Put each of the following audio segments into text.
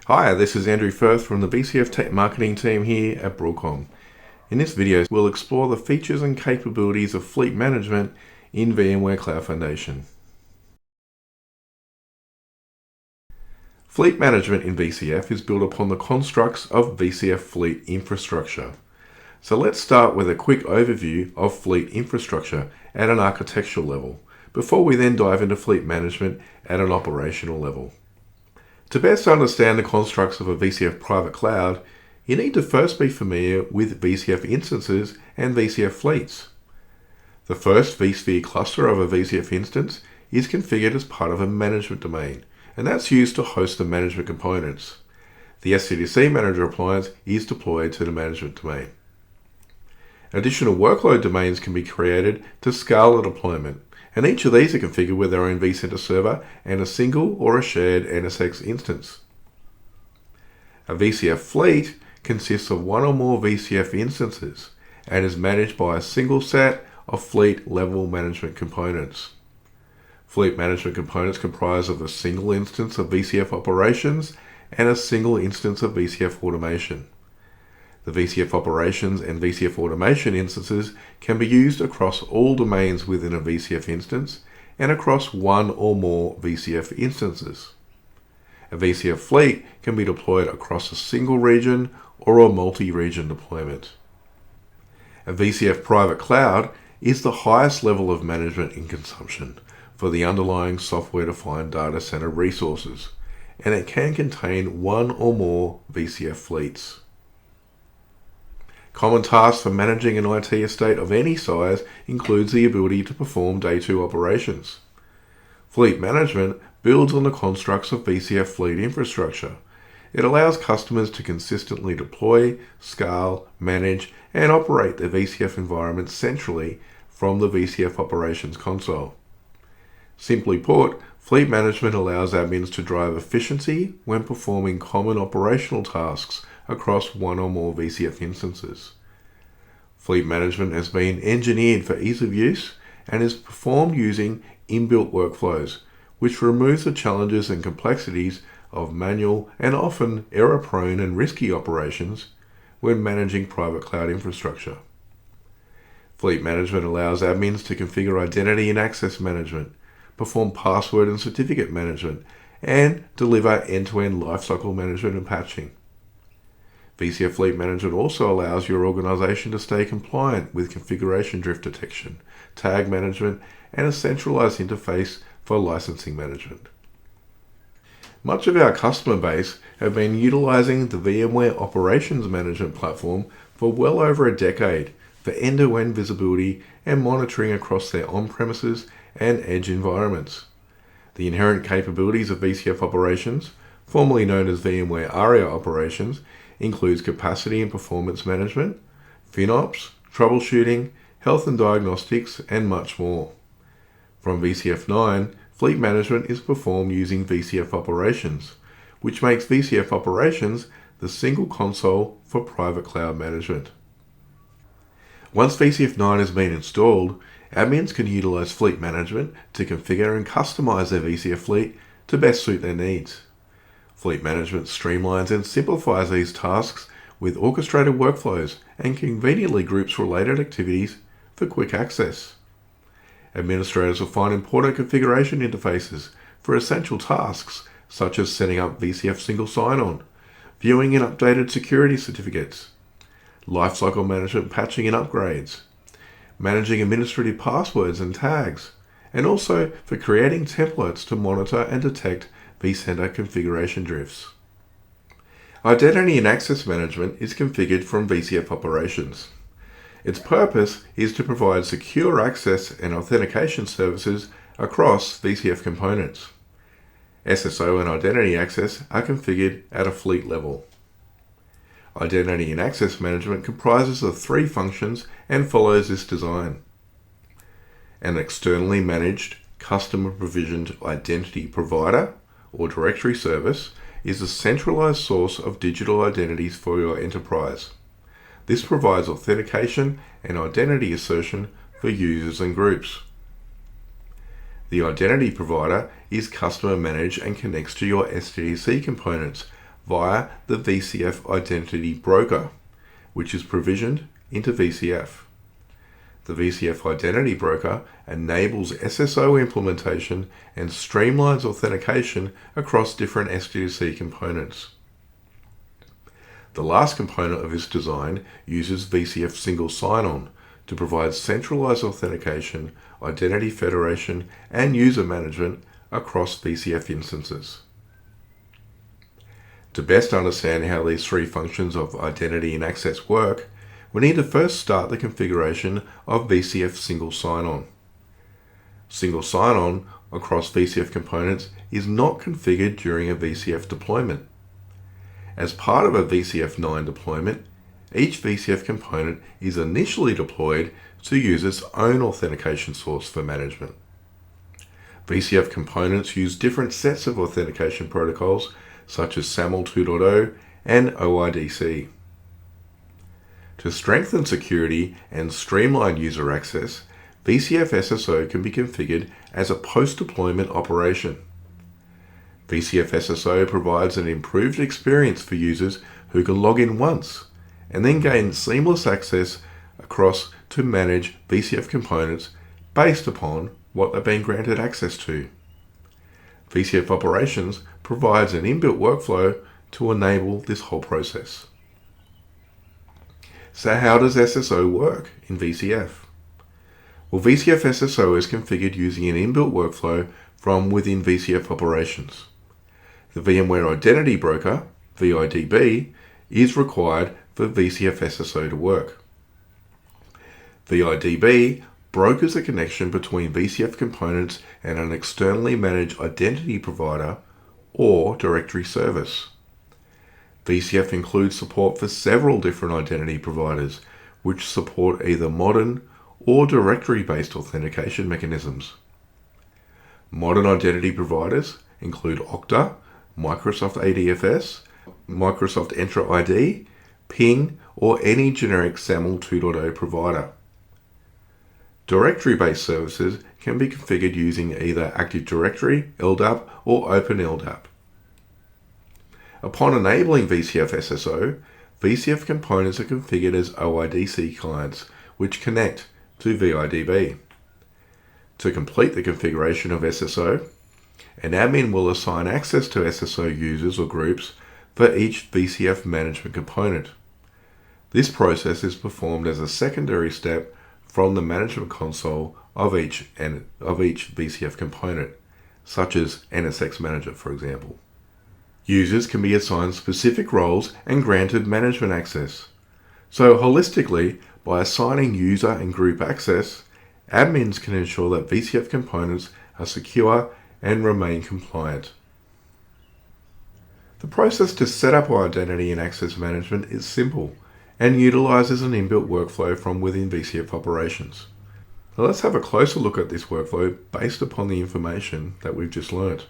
Hi, this is Andrew Firth from the VCF Tech Marketing team here at Broadcom. In this video, we'll explore the features and capabilities of fleet management in VMware Cloud Foundation. Fleet management in VCF is built upon the constructs of VCF fleet infrastructure. So let's start with a quick overview of fleet infrastructure at an architectural level, before we then dive into fleet management at an operational level. To best understand the constructs of a VCF private cloud, you need to first be familiar with VCF instances and VCF fleets. The first vSphere cluster of a VCF instance is configured as part of a management domain, and that's used to host the management components. The SCDC Manager appliance is deployed to the management domain. Additional workload domains can be created to scale the deployment, and each of these are configured with their own vCenter server and a single or a shared NSX instance. A VCF fleet consists of one or more VCF instances and is managed by a single set of fleet level management components. Fleet management components comprise of a single instance of VCF operations and a single instance of VCF automation. The VCF operations and VCF automation instances can be used across all domains within a VCF instance and across one or more VCF instances. A VCF fleet can be deployed across a single region or a multi-region deployment. A VCF private cloud is the highest level of management in consumption for the underlying software-defined data center resources, and it can contain one or more VCF fleets. Common tasks for managing an IT estate of any size includes the ability to perform day 2 operations. Fleet management builds on the constructs of VCF fleet infrastructure. It allows customers to consistently deploy, scale, manage, and operate their VCF environment centrally from the VCF operations console. Simply put, fleet management allows admins to drive efficiency when performing common operational tasks across one or more VCF instances. Fleet management has been engineered for ease of use and is performed using inbuilt workflows, which removes the challenges and complexities of manual and often error-prone and risky operations when managing private cloud infrastructure. Fleet management allows admins to configure identity and access management, perform password and certificate management, and deliver end-to-end lifecycle management and patching. VCF Fleet Management also allows your organization to stay compliant with configuration drift detection, tag management, and a centralized interface for licensing management. Much of our customer base have been utilizing the VMware Operations Management platform for well over a decade for end-to-end visibility and monitoring across their on-premises and edge environments. The inherent capabilities of VCF Operations, formerly known as VMware ARIA Operations, includes capacity and performance management, FinOps, troubleshooting, health and diagnostics, and much more. From VCF 9, fleet management is performed using VCF Operations, which makes VCF Operations the single console for private cloud management. Once VCF 9 has been installed, admins can utilize fleet management to configure and customize their VCF fleet to best suit their needs. Fleet management streamlines and simplifies these tasks with orchestrated workflows and conveniently groups related activities for quick access. Administrators will find important configuration interfaces for essential tasks such as setting up VCF single sign-on, viewing and updated security certificates, lifecycle management patching and upgrades, managing administrative passwords and tags, and also for creating templates to monitor and detect vCenter configuration drifts. Identity and access management is configured from VCF Operations. Its purpose is to provide secure access and authentication services across VCF components. SSO and identity access are configured at a fleet level. Identity and access management comprises of 3 functions and follows this design. An externally managed, customer provisioned identity provider or directory service is a centralized source of digital identities for your enterprise. This provides authentication and identity assertion for users and groups. The identity provider is customer managed and connects to your SDDC components via the VCF identity broker, which is provisioned into VCF. The VCF identity broker enables SSO implementation and streamlines authentication across different SDLC components. The last component of this design uses VCF single sign-on to provide centralized authentication, identity federation, and user management across VCF instances. To best understand how these three functions of identity and access work, we need to first start the configuration of VCF single sign-on. Single sign-on across VCF components is not configured during a VCF deployment. As part of a VCF 9 deployment, each VCF component is initially deployed to use its own authentication source for management. VCF components use different sets of authentication protocols such as SAML 2.0 and OIDC. To strengthen security and streamline user access, VCF SSO can be configured as a post-deployment operation. VCF SSO provides an improved experience for users who can log in once and then gain seamless access across to manage VCF components based upon what they've been granted access to. VCF Operations provides an inbuilt workflow to enable this whole process. So how does SSO work in VCF? Well, VCF SSO is configured using an inbuilt workflow from within VCF Operations. The VMware Identity Broker, VIDB, is required for VCF SSO to work. VIDB brokers a connection between VCF components and an externally managed identity provider or directory service. VCF includes support for several different identity providers, which support either modern or directory-based authentication mechanisms. Modern identity providers include Okta, Microsoft ADFS, Microsoft Entra ID, Ping, or any generic SAML 2.0 provider. Directory-based services can be configured using either Active Directory, LDAP, or OpenLDAP. Upon enabling VCF SSO, VCF components are configured as OIDC clients, which connect to VIDB. To complete the configuration of SSO, an admin will assign access to SSO users or groups for each VCF management component. This process is performed as a secondary step from the management console of each VCF component, such as NSX Manager, for example. Users can be assigned specific roles and granted management access. So holistically, by assigning user and group access, admins can ensure that VCF components are secure and remain compliant. The process to set up identity and access management is simple and utilizes an inbuilt workflow from within VCF Operations. Now let's have a closer look at this workflow based upon the information that we've just learnt.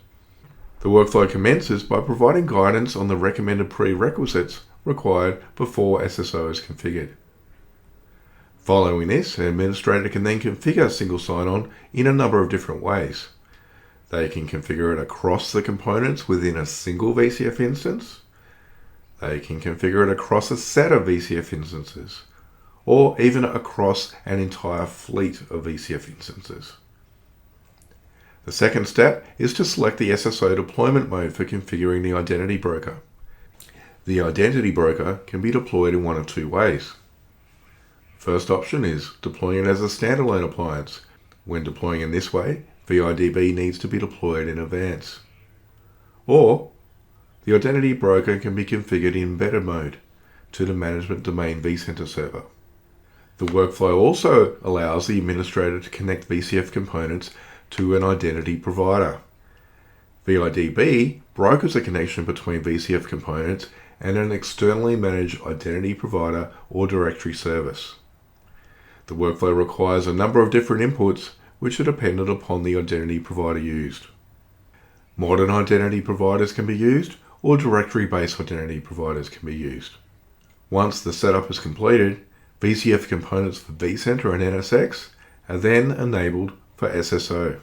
The workflow commences by providing guidance on the recommended prerequisites required before SSO is configured. Following this, an administrator can then configure single sign-on in a number of different ways. They can configure it across the components within a single VCF instance. They can configure it across a set of VCF instances, or even across an entire fleet of VCF instances. The second step is to select the SSO deployment mode for configuring the identity broker. The identity broker can be deployed in one of two ways. First option is deploying it as a standalone appliance. When deploying in this way, VIDB needs to be deployed in advance. Or, the identity broker can be configured in embedded mode to the management domain vCenter server. The workflow also allows the administrator to connect VCF components to an identity provider. VIDB brokers a connection between VCF components and an externally managed identity provider or directory service. The workflow requires a number of different inputs which are dependent upon the identity provider used. Modern identity providers can be used, or directory-based identity providers can be used. Once the setup is completed, VCF components for vCenter and NSX are then enabled for SSO.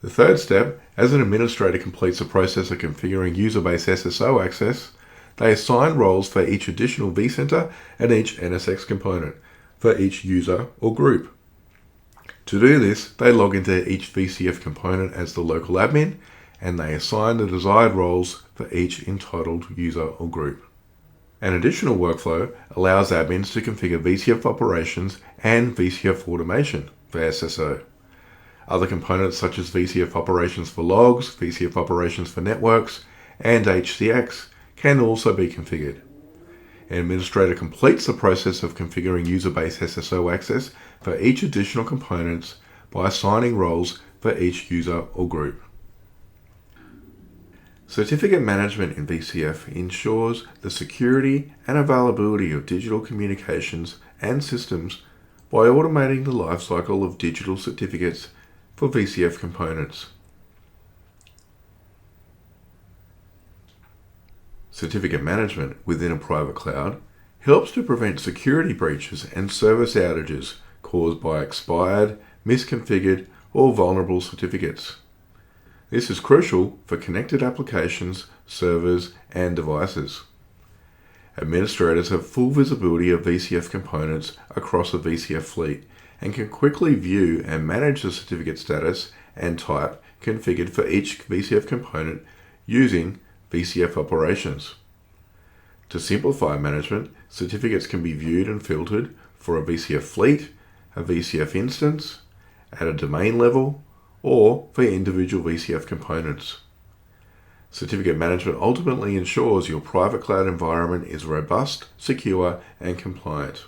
The third step, as an administrator completes the process of configuring user-based SSO access, they assign roles for each additional vCenter and each NSX component for each user or group. To do this, they log into each VCF component as the local admin, and they assign the desired roles for each entitled user or group. An additional workflow allows admins to configure VCF operations and VCF automation for SSO. Other components such as VCF operations for logs, VCF operations for networks, and HCX can also be configured. An administrator completes the process of configuring user-based SSO access for each additional components by assigning roles for each user or group. Certificate management in VCF ensures the security and availability of digital communications and systems by automating the lifecycle of digital certificates for VCF components. Certificate management within a private cloud helps to prevent security breaches and service outages caused by expired, misconfigured, or vulnerable certificates. This is crucial for connected applications, servers, and devices. Administrators have full visibility of VCF components across a VCF fleet and can quickly view and manage the certificate status and type configured for each VCF component using VCF operations. To simplify management, certificates can be viewed and filtered for a VCF fleet, a VCF instance, at a domain level, or for individual VCF components. Certificate management ultimately ensures your private cloud environment is robust, secure, and compliant.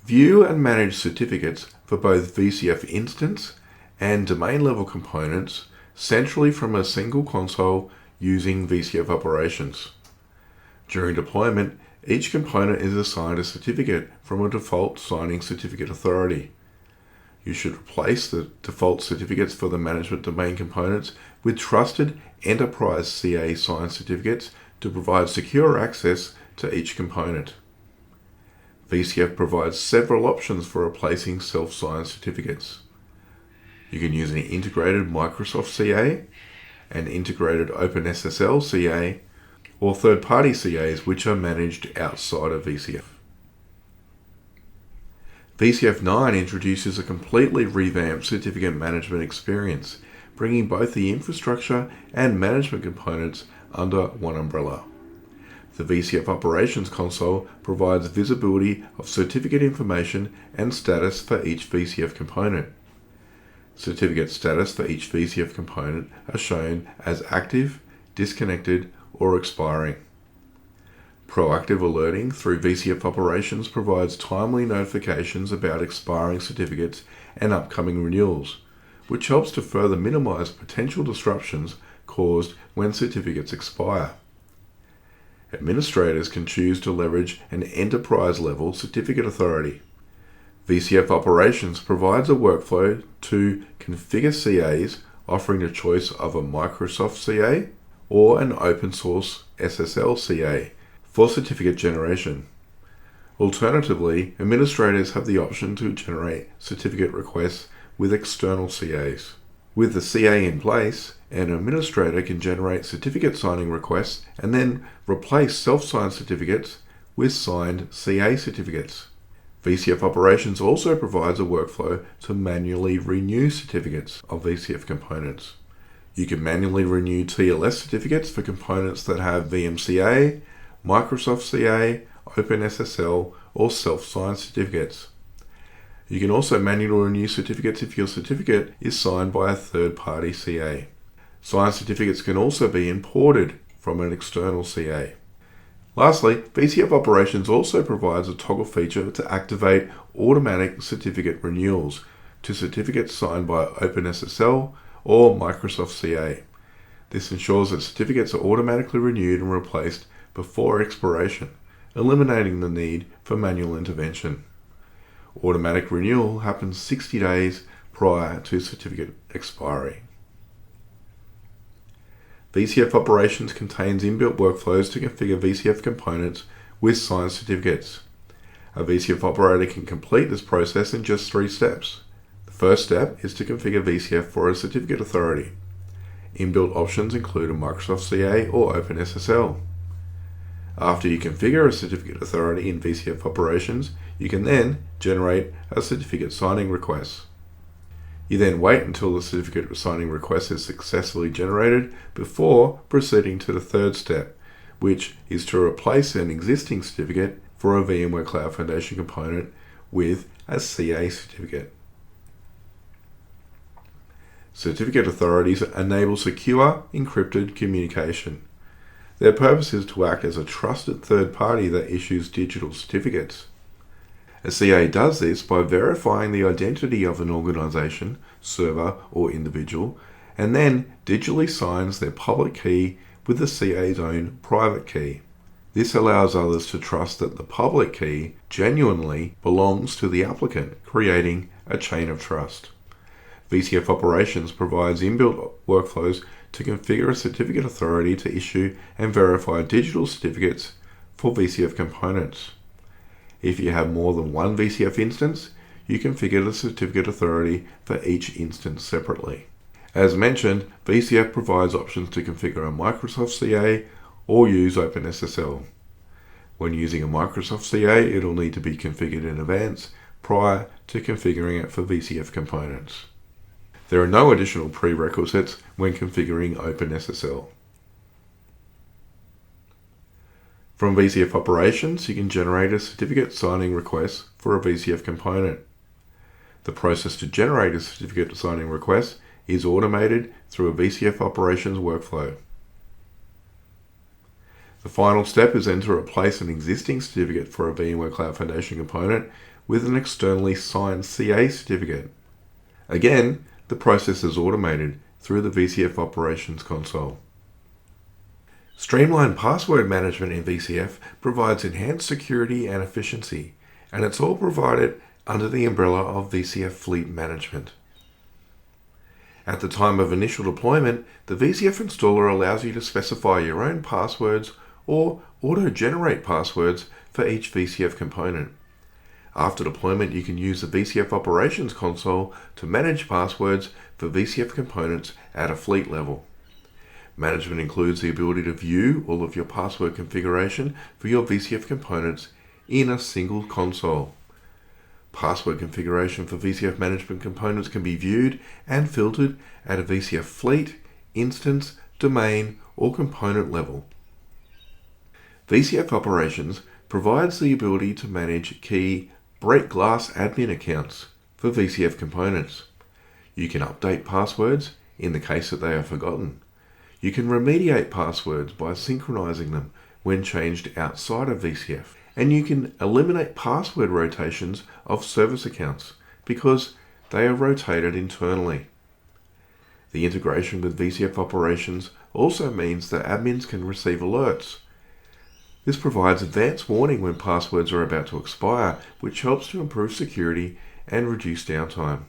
View and manage certificates for both VCF instance and domain level components centrally from a single console using VCF operations. During deployment, each component is assigned a certificate from a default signing certificate authority. You should replace the default certificates for the management domain components with trusted enterprise CA signed certificates to provide secure access to each component. VCF provides several options for replacing self-signed certificates. You can use an integrated Microsoft CA, an integrated OpenSSL CA, or third-party CAs which are managed outside of VCF. VCF 9 introduces a completely revamped certificate management experience, bringing both the infrastructure and management components under one umbrella. The VCF Operations Console provides visibility of certificate information and status for each VCF component. Certificate status for each VCF component are shown as active, disconnected, or expiring. Proactive alerting through VCF Operations provides timely notifications about expiring certificates and upcoming renewals, which helps to further minimize potential disruptions caused when certificates expire. Administrators can choose to leverage an enterprise-level certificate authority. VCF Operations provides a workflow to configure CAs offering the choice of a Microsoft CA or an open source SSL CA for certificate generation. Alternatively, administrators have the option to generate certificate requests with external CAs. With the CA in place, an administrator can generate certificate signing requests and then replace self-signed certificates with signed CA certificates. VCF Operations also provides a workflow to manually renew certificates of VCF components. You can manually renew TLS certificates for components that have VMCA, Microsoft CA, OpenSSL, or self-signed certificates. You can also manually renew certificates if your certificate is signed by a third-party CA. Signed certificates can also be imported from an external CA. Lastly, VCF Operations also provides a toggle feature to activate automatic certificate renewals to certificates signed by OpenSSL or Microsoft CA. This ensures that certificates are automatically renewed and replaced before expiration, eliminating the need for manual intervention. Automatic renewal happens 60 days prior to certificate expiry. VCF Operations contains inbuilt workflows to configure VCF components with signed certificates. A VCF operator can complete this process in just 3 steps. The First step is to configure VCF for a certificate authority. Inbuilt options include a Microsoft CA or OpenSSL. After you configure a certificate authority in VCF operations, you can then generate a certificate signing request. You then wait until the certificate signing request is successfully generated before proceeding to the third step, which is to replace an existing certificate for a VMware Cloud Foundation component with a CA certificate. Certificate authorities enable secure, encrypted communication. Their purpose is to act as a trusted third party that issues digital certificates. A CA does this by verifying the identity of an organization, server, or individual, and then digitally signs their public key with the CA's own private key. This allows others to trust that the public key genuinely belongs to the applicant, creating a chain of trust. VCF Operations provides inbuilt workflows to configure a certificate authority to issue and verify digital certificates for VCF components. If you have more than one VCF instance, you configure the certificate authority for each instance separately. As mentioned, VCF provides options to configure a Microsoft CA or use OpenSSL. When using a Microsoft CA, it will need to be configured in advance prior to configuring it for VCF components. There are no additional prerequisites when configuring OpenSSL. From VCF Operations, you can generate a certificate signing request for a VCF component. The process to generate a certificate signing request is automated through a VCF Operations workflow. The final step is then to replace an existing certificate for a VMware Cloud Foundation component with an externally signed CA certificate. Again, the process is automated through the VCF Operations console. Streamlined password management in VCF provides enhanced security and efficiency, and it's all provided under the umbrella of VCF Fleet Management. At the time of initial deployment, the VCF installer allows you to specify your own passwords or auto-generate passwords for each VCF component. After deployment, you can use the VCF Operations console to manage passwords for VCF components at a fleet level. Management includes the ability to view all of your password configuration for your VCF components in a single console. Password configuration for VCF management components can be viewed and filtered at a VCF fleet, instance, domain, or component level. VCF Operations provides the ability to manage key break glass admin accounts for VCF components. You can update passwords in the case that they are forgotten. You can remediate passwords by synchronizing them when changed outside of VCF. And you can eliminate password rotations of service accounts because they are rotated internally. The integration with VCF Operations also means that admins can receive alerts. This provides advance warning when passwords are about to expire, which helps to improve security and reduce downtime.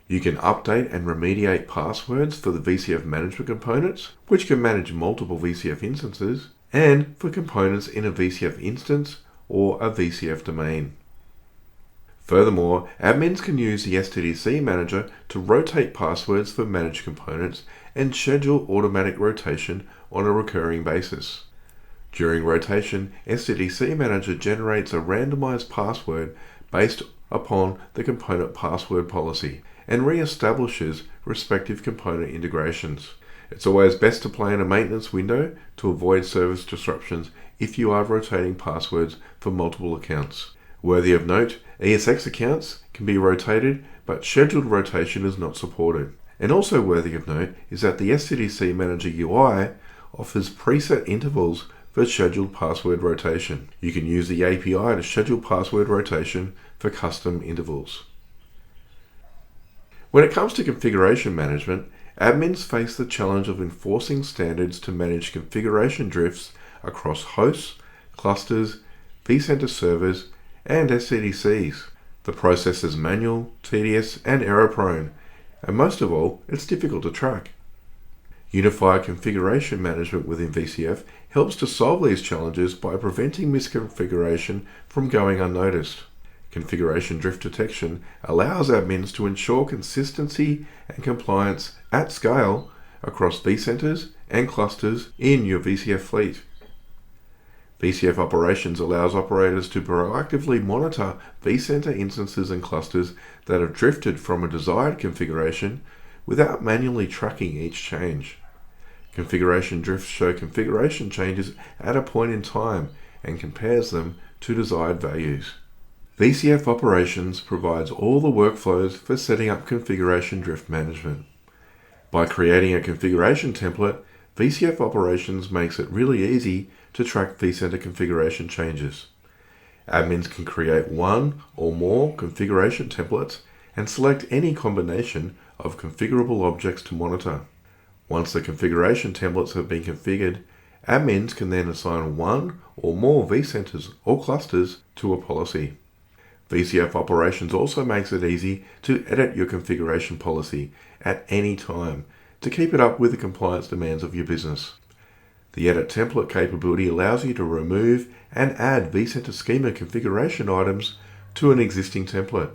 You can update and remediate passwords for the VCF management components, which can manage multiple VCF instances, and for components in a VCF instance or a VCF domain. Furthermore, admins can use the STDC manager to rotate passwords for managed components and schedule automatic rotation on a recurring basis. During rotation, STDC Manager generates a randomized password based upon the component password policy and re-establishes respective component integrations. It's always best to plan a maintenance window to avoid service disruptions if you are rotating passwords for multiple accounts. Worthy of note, ESX accounts can be rotated, but scheduled rotation is not supported. And also worthy of note is that the STDC Manager UI offers preset intervals for scheduled password rotation. You can use the API to schedule password rotation for custom intervals. When it comes to configuration management, admins face the challenge of enforcing standards to manage configuration drifts across hosts, clusters, vCenter servers, and SCDCs. The process is manual, tedious, and error-prone, and most of all, it's difficult to track. Unified configuration management within VCF helps to solve these challenges by preventing misconfiguration from going unnoticed. Configuration drift detection allows admins to ensure consistency and compliance at scale across vCenters and clusters in your VCF fleet. VCF operations allows operators to proactively monitor vCenter instances and clusters that have drifted from a desired configuration without manually tracking each change. Configuration drifts show configuration changes at a point in time and compares them to desired values. VCF operations provides all the workflows for setting up configuration drift management. By creating a configuration template, VCF operations makes it really easy to track vCenter configuration changes. Admins can create one or more configuration templates and select any combination of configurable objects to monitor. Once the configuration templates have been configured, admins can then assign one or more vCenters or clusters to a policy. VCF operations also makes it easy to edit your configuration policy at any time to keep it up with the compliance demands of your business. The edit template capability allows you to remove and add vCenter schema configuration items to an existing template.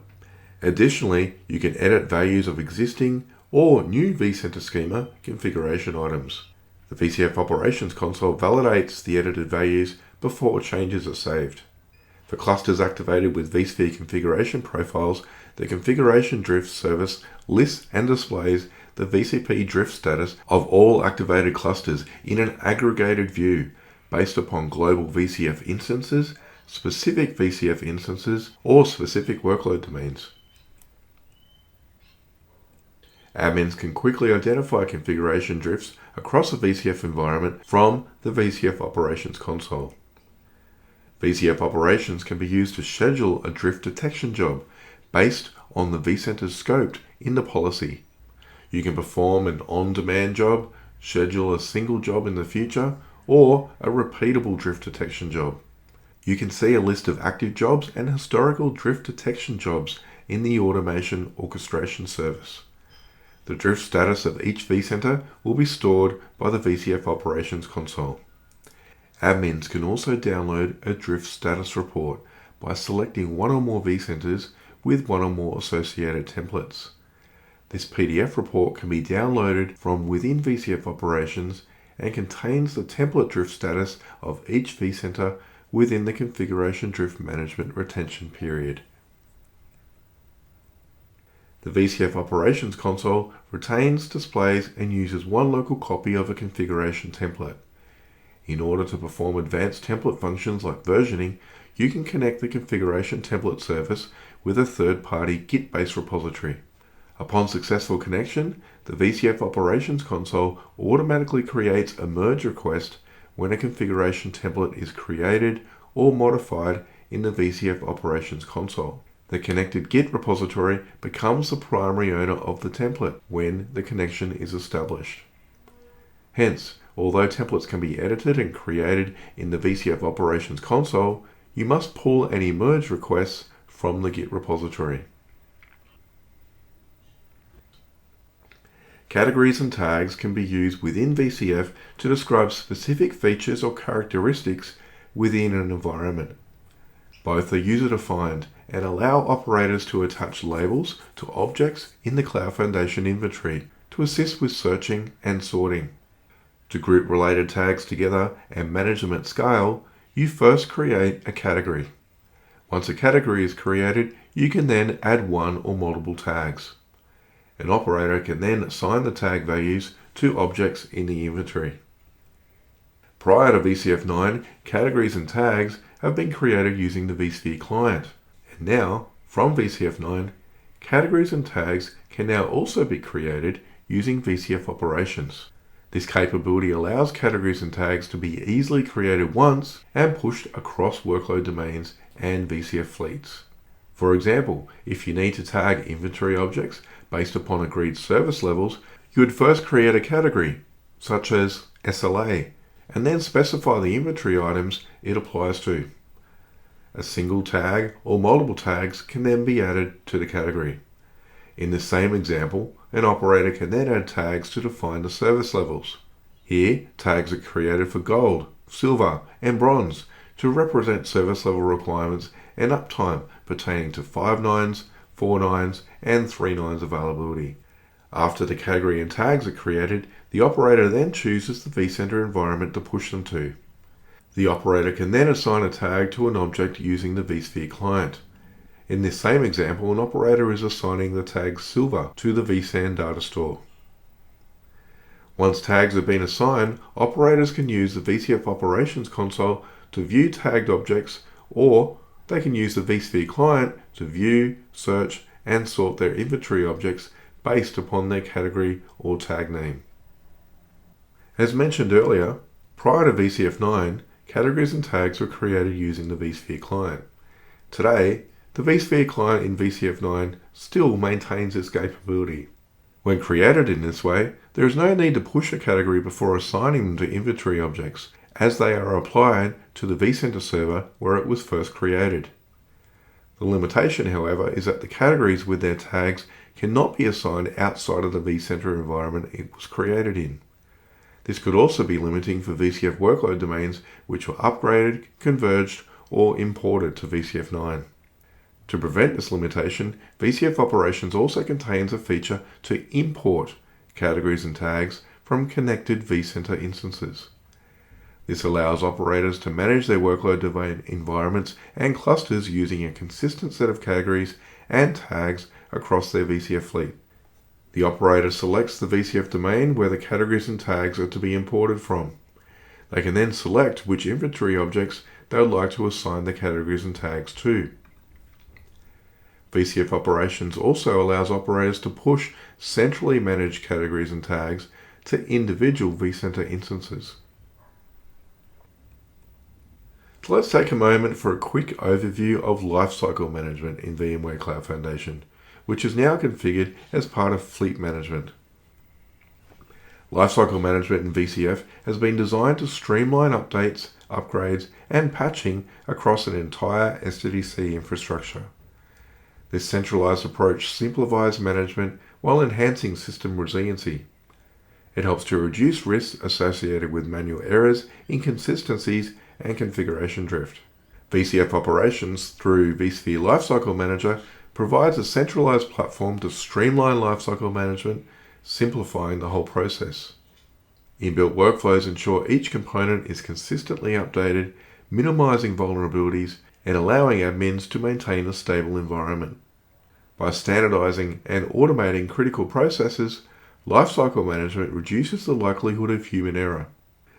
Additionally, you can edit values of existing or new vCenter schema configuration items. The VCF operations console validates the edited values before changes are saved. For clusters activated with vSphere configuration profiles, the configuration drift service lists and displays the VCP drift status of all activated clusters in an aggregated view based upon global VCF instances, specific VCF instances, or specific workload domains. Admins can quickly identify configuration drifts across a VCF environment from the VCF operations console. VCF operations can be used to schedule a drift detection job based on the vCenters scoped in the policy. You can perform an on-demand job, schedule a single job in the future, or a repeatable drift detection job. You can see a list of active jobs and historical drift detection jobs in the automation orchestration service. The drift status of each vCenter will be stored by the VCF operations console. Admins can also download a drift status report by selecting one or more vCenters with one or more associated templates. This PDF report can be downloaded from within VCF operations and contains the template drift status of each vCenter within the configuration drift management retention period. The VCF operations console retains, displays, and uses one local copy of a configuration template. In order to perform advanced template functions like versioning, you can connect the configuration template service with a third-party Git-based repository. Upon successful connection, the VCF operations console automatically creates a merge request when a configuration template is created or modified in the VCF operations console. The connected Git repository becomes the primary owner of the template when the connection is established. Hence, although templates can be edited and created in the VCF operations console, you must pull any merge requests from the Git repository. Categories and tags can be used within VCF to describe specific features or characteristics within an environment. Both are user-defined and allow operators to attach labels to objects in the Cloud Foundation inventory to assist with searching and sorting. To group related tags together and manage them at scale, you first create a category. Once a category is created, you can then add one or multiple tags. An operator can then assign the tag values to objects in the inventory. Prior to VCF 9, categories and tags have been created using the vSphere client. And now, from VCF 9, categories and tags can now also be created using VCF operations. This capability allows categories and tags to be easily created once and pushed across workload domains and VCF fleets. For example, if you need to tag inventory objects based upon agreed service levels, you would first create a category, such as SLA, and then specify the inventory items it applies to. A single tag or multiple tags can then be added to the category. In the same example, an operator can then add tags to define the service levels. Here, tags are created for gold, silver, and bronze to represent service level requirements and uptime pertaining to 5 nines, 4 nines, and 3 nines availability. After the category and tags are created, the operator then chooses the vCenter environment to push them to. The operator can then assign a tag to an object using the vSphere client. In this same example, an operator is assigning the tag Silver to the vSAN data store. Once tags have been assigned, operators can use the VCF operations console to view tagged objects, or they can use the vSphere client to view, search, and sort their inventory objects based upon their category or tag name. As mentioned earlier, prior to VCF 9, categories and tags were created using the vSphere client. Today, the vSphere client in VCF 9 still maintains this capability. When created in this way, there is no need to push a category before assigning them to inventory objects, as they are applied to the vCenter server where it was first created. The limitation, however, is that the categories with their tags cannot be assigned outside of the vCenter environment it was created in. This could also be limiting for VCF workload domains which were upgraded, converged, or imported to VCF 9. To prevent this limitation, VCF Operations also contains a feature to import categories and tags from connected vCenter instances. This allows operators to manage their workload domain environments and clusters using a consistent set of categories and tags across their VCF fleet. The operator selects the VCF domain where the categories and tags are to be imported from. They can then select which inventory objects they would like to assign the categories and tags to. VCF Operations also allows operators to push centrally managed categories and tags to individual vCenter instances. So let's take a moment for a quick overview of lifecycle management in VMware Cloud Foundation, which is now configured as part of fleet management. Lifecycle management in VCF has been designed to streamline updates, upgrades, and patching across an entire SDDC infrastructure. This centralized approach simplifies management while enhancing system resiliency. It helps to reduce risks associated with manual errors, inconsistencies, and configuration drift. VCF Operations through vSphere Lifecycle Manager provides a centralized platform to streamline lifecycle management, simplifying the whole process. Inbuilt workflows ensure each component is consistently updated, minimizing vulnerabilities and allowing admins to maintain a stable environment. By standardizing and automating critical processes, lifecycle management reduces the likelihood of human error,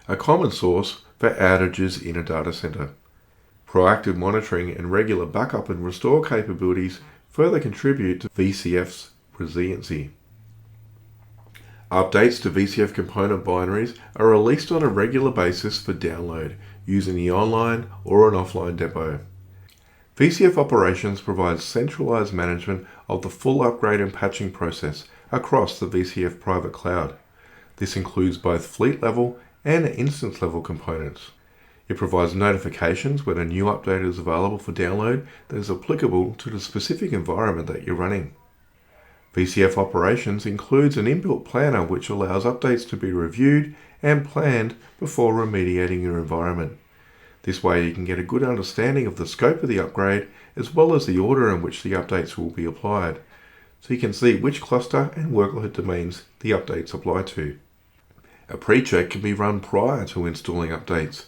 a common source for outages in a data center. Proactive monitoring and regular backup and restore capabilities further contribute to VCF's resiliency. Updates to VCF component binaries are released on a regular basis for download using the online or an offline depot. VCF Operations provides centralized management of the full upgrade and patching process across the VCF private cloud. This includes both fleet level and instance level components. It provides notifications when a new update is available for download that is applicable to the specific environment that you're running. VCF Operations includes an inbuilt planner which allows updates to be reviewed and planned before remediating your environment. This way you can get a good understanding of the scope of the upgrade as well as the order in which the updates will be applied, so you can see which cluster and workload domains the updates apply to. A pre-check can be run prior to installing updates.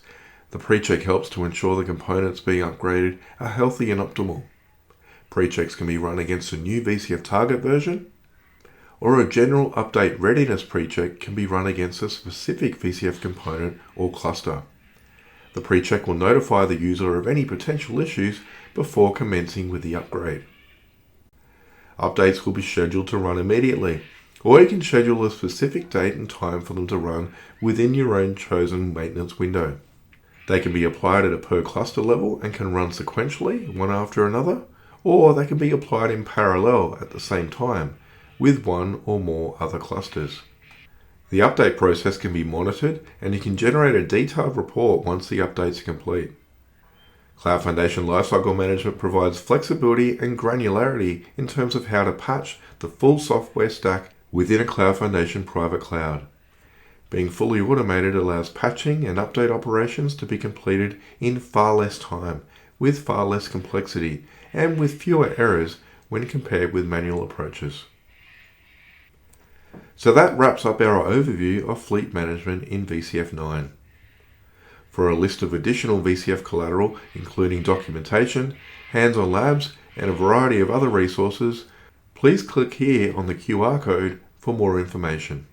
The pre-check helps to ensure the components being upgraded are healthy and optimal. Pre-checks can be run against a new VCF target version, or a general update readiness pre-check can be run against a specific VCF component or cluster. The pre-check will notify the user of any potential issues before commencing with the upgrade. Updates will be scheduled to run immediately, or you can schedule a specific date and time for them to run within your own chosen maintenance window. They can be applied at a per cluster level and can run sequentially, one after another, or they can be applied in parallel at the same time with one or more other clusters. The update process can be monitored and you can generate a detailed report once the updates are complete. Cloud Foundation Lifecycle Management provides flexibility and granularity in terms of how to patch the full software stack within a Cloud Foundation private cloud. Being fully automated allows patching and update operations to be completed in far less time, with far less complexity, and with fewer errors when compared with manual approaches. So that wraps up our overview of fleet management in VCF 9. For a list of additional VCF collateral, including documentation, hands-on labs, and a variety of other resources, please click here on the QR code for more information.